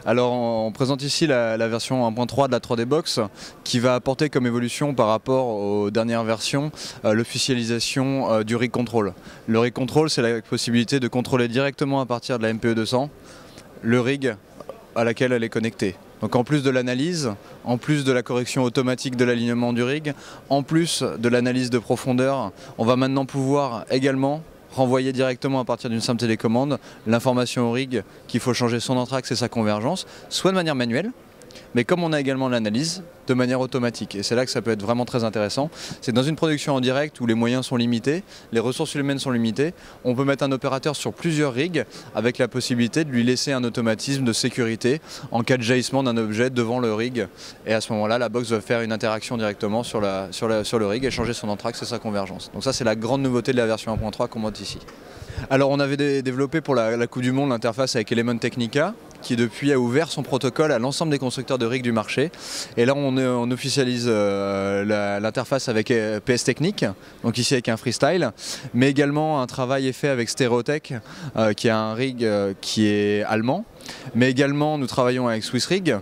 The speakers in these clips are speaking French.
Alors on présente ici la version 1.3 de la 3D Box qui va apporter comme évolution par rapport aux dernières versions l'officialisation du rig control. Le rig control, c'est la possibilité de contrôler directement à partir de la MPE200 le rig à laquelle elle est connectée. Donc en plus de l'analyse, en plus de la correction automatique de l'alignement du rig, en plus de l'analyse de profondeur, on va maintenant pouvoir également renvoyer directement à partir d'une simple télécommande l'information au rig qu'il faut changer son entraxe et sa convergence, soit de manière manuelle, mais comme on a également l'analyse, de manière automatique. Et c'est là que ça peut être vraiment très intéressant. C'est dans une production en direct où les moyens sont limités, les ressources humaines sont limitées, on peut mettre un opérateur sur plusieurs rigs avec la possibilité de lui laisser un automatisme de sécurité en cas de jaillissement d'un objet devant le rig. Et à ce moment-là, la box va faire une interaction directement sur le rig et changer son entraxe et sa convergence. Donc ça, c'est la grande nouveauté de la version 1.3 qu'on monte ici. Alors on avait développé pour la Coupe du Monde l'interface avec Element Technica, qui depuis a ouvert son protocole à l'ensemble des constructeurs de rigs du marché. Et là on officialise l'interface avec PS Technique, donc ici avec un freestyle, mais également un travail est fait avec Stereotech, qui est un rig qui est allemand, mais également nous travaillons avec Swiss Rig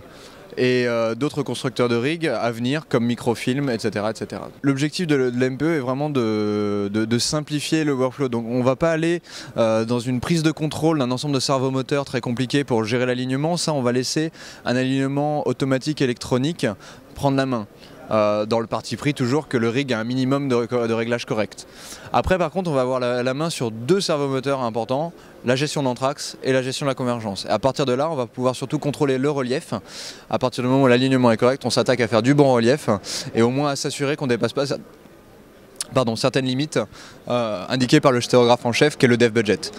et d'autres constructeurs de rigs à venir comme Microfilm, etc. etc. L'objectif de l'MPE est vraiment de simplifier le workflow. Donc on ne va pas aller dans une prise de contrôle d'un ensemble de servomoteurs très compliqué pour gérer l'alignement. Ça, on va laisser un alignement automatique électronique prendre la main. Dans le parti pris toujours que le rig a un minimum de réglage correct. Après par contre on va avoir la main sur deux servomoteurs importants, la gestion d'entraxe et la gestion de la convergence. Et à partir de là on va pouvoir surtout contrôler le relief. À partir du moment où l'alignement est correct, on s'attaque à faire du bon relief et au moins à s'assurer qu'on ne dépasse pas certaines limites indiquées par le stéréographe en chef qui est le dev budget.